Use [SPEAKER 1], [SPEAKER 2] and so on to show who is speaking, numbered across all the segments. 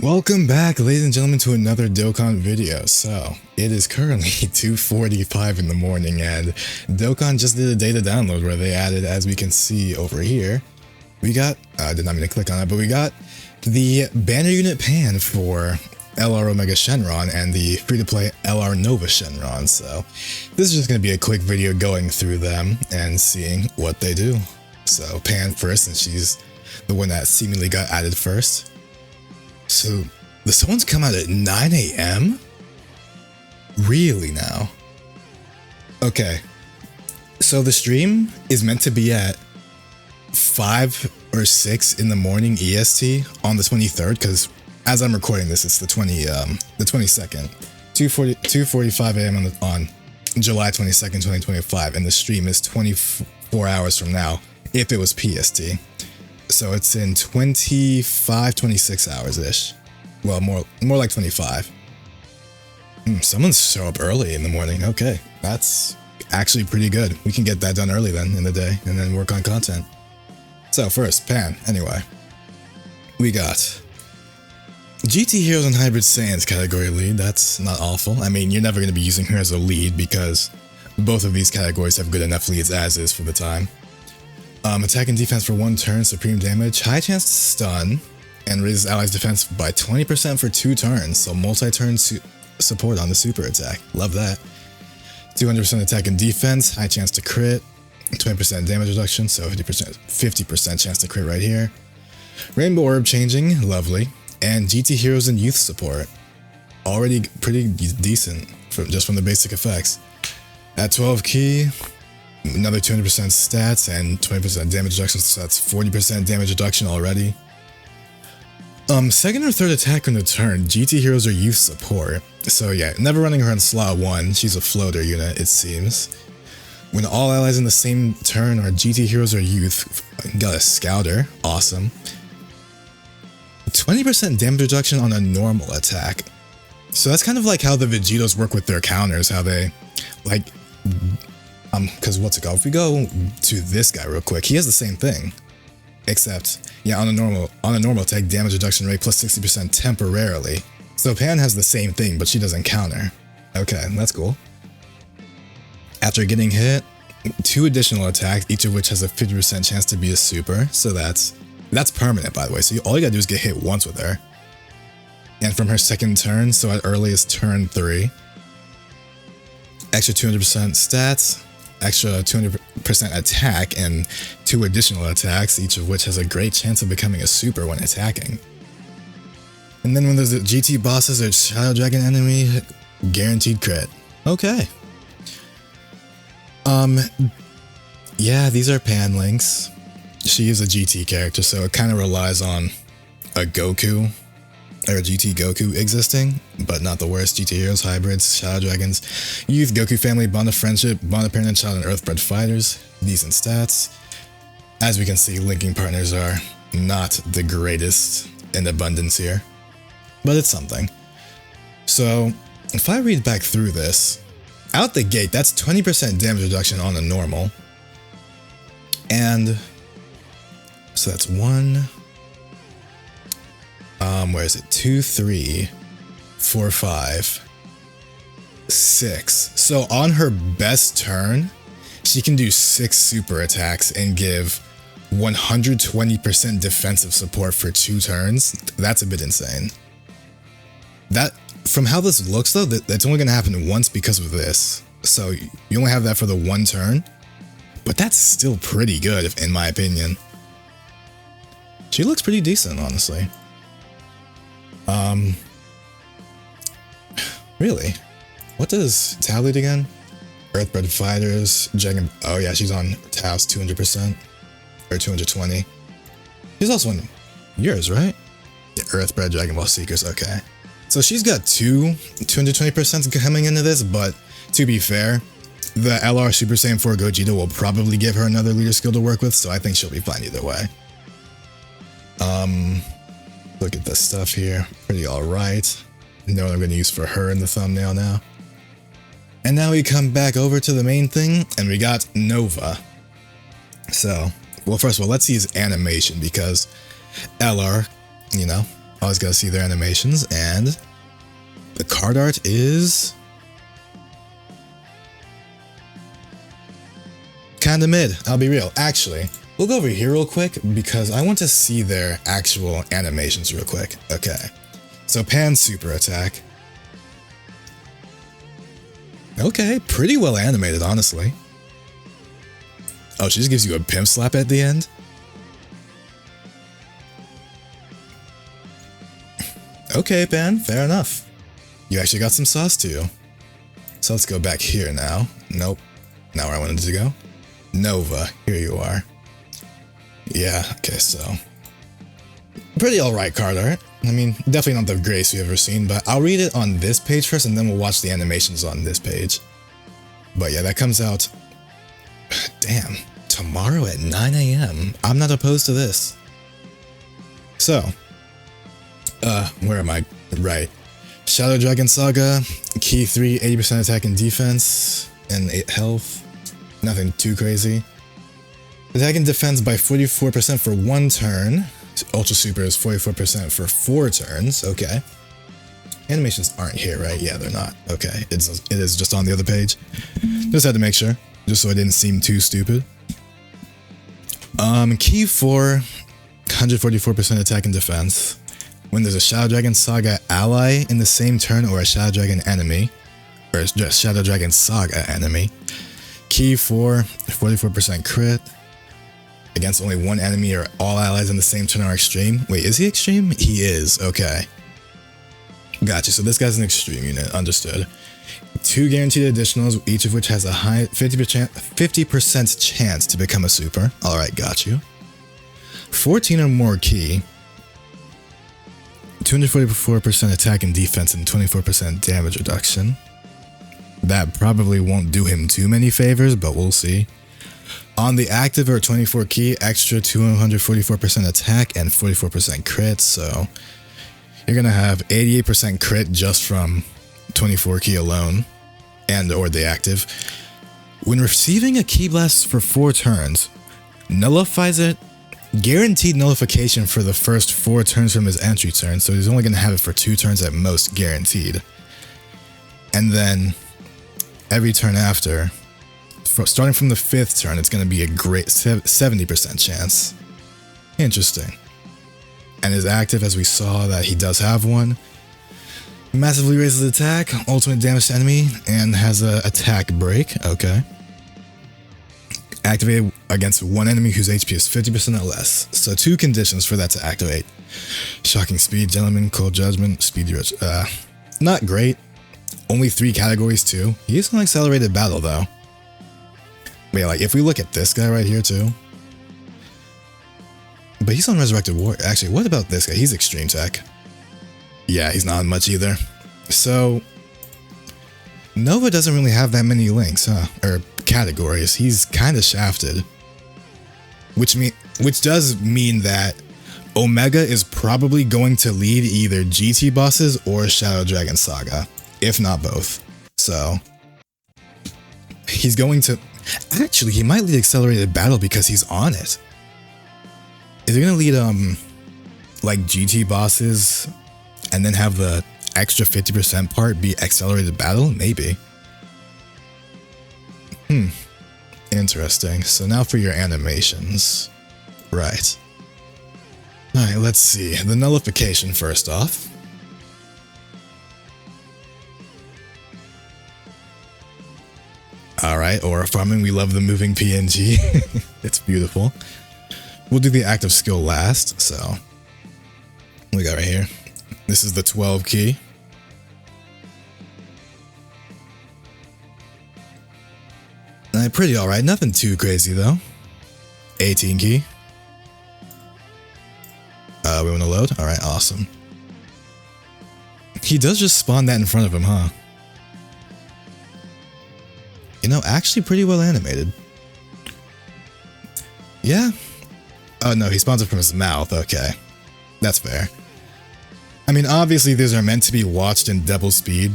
[SPEAKER 1] Welcome back, ladies and gentlemen, to another Dokkan video. So, it is currently 2:45 in the morning, and Dokkan just did a data download where they added, as we can see over here, we got, I did not mean to click on it, but we got the banner unit pan for LR Omega Shenron and the free-to-play LR Nova Shenron. So, this is just going to be a quick video going through them and seeing what they do. So, Pan first, and she's the one that seemingly got added first. So, the summons come out at 9 a.m.? Really now? Okay. So the stream is meant to be at 5 or 6 in the morning EST on the 23rd, because as I'm recording this, it's the 22nd. 2:45 a.m. on July 22nd, 2025, and the stream is 24 hours from now, if it was PST. So it's in 26 hours-ish. Well, more like 25. Someone's show up early in the morning. Okay, that's actually pretty good. We can get that done early then in the day and then work on content. So first, Pan, anyway. We got GT Heroes and Hybrid Saiyans category lead. That's not awful. I mean, you're never going to be using her as a lead because both of these categories have good enough leads as is for the time. Attack and defense for 1 turn, supreme damage, high chance to stun, and raises allies' defense by 20% for 2 turns, so multi-turn support on the super attack. Love that. 200% attack and defense, high chance to crit, 20% damage reduction, so 50% chance to crit right here. Rainbow orb changing, lovely, and GT Heroes and Youth support. Already pretty decent just from the basic effects. At 12 key, another 200% stats and 20% damage reduction, so that's 40% damage reduction already. Second or third attack on the turn, GT Heroes or Youth support. So yeah, never running her on slot 1, she's a floater unit, it seems. When all allies in the same turn are GT Heroes or Youth, got a Scouter, awesome. 20% damage reduction on a normal attack. So that's kind of like how the Vegetos work with their counters, how they, like, because what's it called? If we go to this guy real quick, he has the same thing, except yeah, on a normal attack, damage reduction rate plus 60% temporarily. So Pan has the same thing, but she doesn't counter. Okay, that's cool. After getting hit, 2 additional attacks, each of which has a 50% chance to be a super. So that's permanent, by the way. So all you gotta do is get hit once with her. And from her second turn, so at earliest turn 3, extra 200% stats, extra 200% attack, and 2 additional attacks, each of which has a great chance of becoming a super when attacking. And then when there's a GT bosses or Shadow Dragon enemy, guaranteed crit. Okay. Yeah, these are Pan links. She is a GT character, so it kind of relies on a Goku or a GT Goku existing, but not the worst. GT Heroes, Hybrids, Shadow Dragons, Youth, Goku Family, Bond of Friendship, Bond of Parent, Child, and Earthbred Fighters. Decent stats. As we can see, linking partners are not the greatest in abundance here, but it's something. So, if I read back through this, out the gate, that's 20% damage reduction on a normal, and so that's 1... where is it? 2, 3, 4, 5, 6. So on her best turn, she can do 6 super attacks and give 120% defensive support for 2 turns. That's a bit insane. That, from how this looks though, that's only going to happen once because of this. So you only have that for the 1 turn, but that's still pretty good in my opinion. She looks pretty decent, honestly. Really? What does Tao lead again? Earthbred Fighters, Dragon... Oh yeah, she's on Tao's 200%. Or 220. She's also on yours, right? Yeah, Earthbred Dragon Ball Seekers, okay. So she's got 220% coming into this, but to be fair, the LR Super Saiyan 4 Gogeta will probably give her another leader skill to work with, so I think she'll be fine either way. Look at this stuff here. Pretty alright. Know what I'm going to use for her in the thumbnail now. And now we come back over to the main thing, and we got NUOVA. So, well, first of all, let's see his animation, because LR, you know, Always gotta see their animations, and the card art is kinda mid, I'll be real. Actually, we'll go over here real quick because I want to see their actual animations real quick. Okay, so Pan super attack. Okay, pretty well animated, honestly. Oh, she just gives you a pimp slap at the end? Okay, Pan, fair enough. You actually got some sauce to you. So let's go back here now. Nope, not where I wanted to go. NUOVA, here you are. Yeah, okay, so pretty alright card art. I mean, definitely not the greatest you've ever seen, but I'll read it on this page first and then we'll watch the animations on this page. But yeah, that comes out, damn, tomorrow at 9 AM. I'm not opposed to this. So, where am I? Right. Shadow Dragon Saga, Key 3, 80% attack and defense, and 8 health. Nothing too crazy. Attack and defense by 44% for 1 turn. Ultra Super is 44% for 4 turns. Okay. Animations aren't here, right? Yeah, they're not. Okay. It is just on the other page. Just had to make sure, just so it didn't seem too stupid. Key 4, 144% attack and defense. When there's a Shadow Dragon Saga ally in the same turn or a Shadow Dragon enemy, or just Shadow Dragon Saga enemy. Key 4, 44% crit. Against only 1 enemy or all allies in the same turn are extreme. Wait, is he extreme? He is, okay. Gotcha, so this guy's an extreme unit, understood. 2 guaranteed additionals, each of which has a high 50% chance to become a super. Alright, got you. 14 or more key. 244% attack and defense and 24% damage reduction. That probably won't do him too many favors, but we'll see. On the active or 24 key, extra 244% attack and 44% crit, so you're gonna have 88% crit just from 24 key alone, and or the active. When receiving a key blast for 4 turns, nullifies it, guaranteed nullification for the first 4 turns from his entry turn, so he's only gonna have it for 2 turns at most, guaranteed. And then every turn after, starting from the 5th turn, it's going to be a great 70% chance. Interesting. And his active, as we saw that he does have one, massively raises attack, ultimate damage to enemy, and has a attack break. Okay. Activated against 1 enemy whose HP is 50% or less. So 2 conditions for that to activate. Shocking speed, gentleman, cold judgment, speed rush. Not great. Only 3 categories too. He's an accelerated battle though. But yeah, like if we look at this guy right here too. But he's on Resurrected Warrior. Actually, what about this guy? He's extreme tech. Yeah, he's not much either. So NUOVA doesn't really have that many links, huh? Or categories. He's kind of shafted. Which does mean that Omega is probably going to lead either GT bosses or Shadow Dragon Saga, if not both. So he's going to actually he might lead Accelerated Battle because he's on it. Is he gonna lead like GT bosses and then have the extra 50% part be Accelerated Battle? Maybe. Interesting. So now for your animations. Right. Alright, let's see. The nullification first off. Alright, aura farming. We love the moving PNG. It's beautiful. We'll do the active skill last, so we got right here. This is the 12 key. Pretty alright, nothing too crazy though. 18 key. We want to load? Alright, awesome. He does just spawn that in front of him, huh? You know, actually pretty well animated. Yeah. Oh no, he spawns it from his mouth, okay. That's fair. I mean, obviously these are meant to be watched in double speed,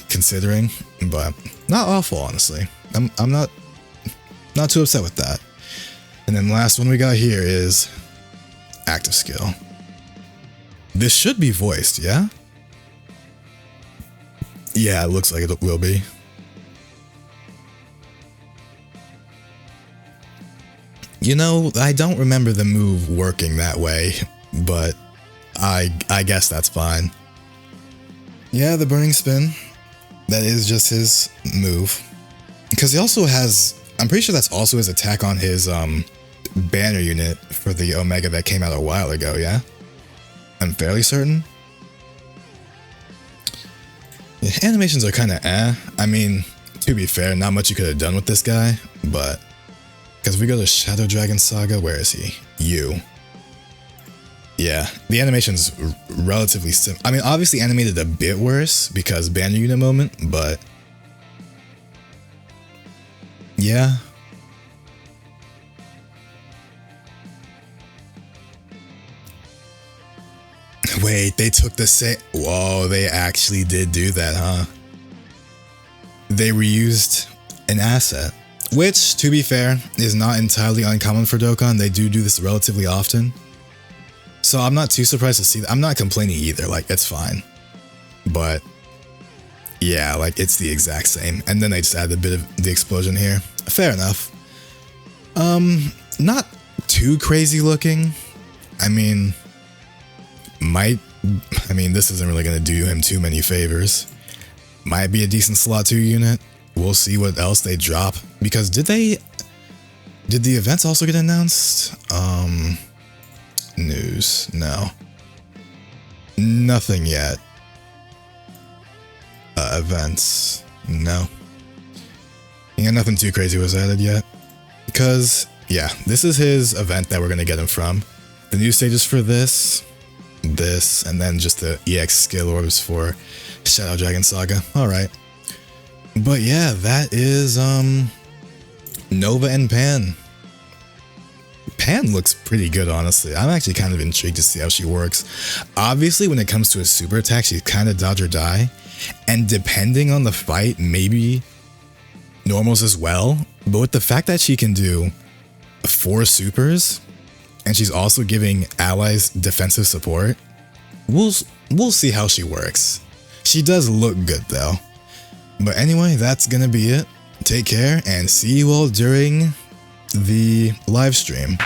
[SPEAKER 1] considering, but not awful, honestly. I'm not too upset with that. And then last one we got here is active skill. This should be voiced, yeah? Yeah, it looks like it will be. You know, I don't remember the move working that way, but I guess that's fine. Yeah, the burning spin. That is just his move. Because he also has, I'm pretty sure that's also his attack on his banner unit for the Omega that came out a while ago, yeah? I'm fairly certain. Yeah, animations are kind of eh. I mean, to be fair, not much you could have done with this guy, but because if we go to Shadow Dragon Saga, where is he? You. Yeah, the animation's relatively simple. I mean, obviously animated a bit worse because banner unit moment, but yeah. Wait, they took the same. Whoa, they actually did do that, huh? They reused an asset, which, to be fair, is not entirely uncommon for Dokkan. They do this relatively often. So I'm not too surprised to see that. I'm not complaining either, like, it's fine. But yeah, like, it's the exact same. And then they just add a bit of the explosion here. Fair enough. Not too crazy looking. I mean, this isn't really gonna do him too many favors. Might be a decent slot 2 unit. We'll see what else they drop. Because did the events also get announced? News, no. Nothing yet. Events, no. Yeah, nothing too crazy was added yet. Because, yeah, this is his event that we're gonna get him from. The new stages for this, and then just the EX skill orbs for Shadow Dragon Saga. Alright. But yeah, that is Nova and Pan. Pan looks pretty good, honestly. I'm actually kind of intrigued to see how she works. Obviously, when it comes to a super attack, she's kind of dodge or die. And depending on the fight, maybe normals as well. But with the fact that she can do 4 supers, and she's also giving allies defensive support, we'll see how she works. She does look good, though. But anyway, that's gonna be it. Take care, and see you all during the live stream.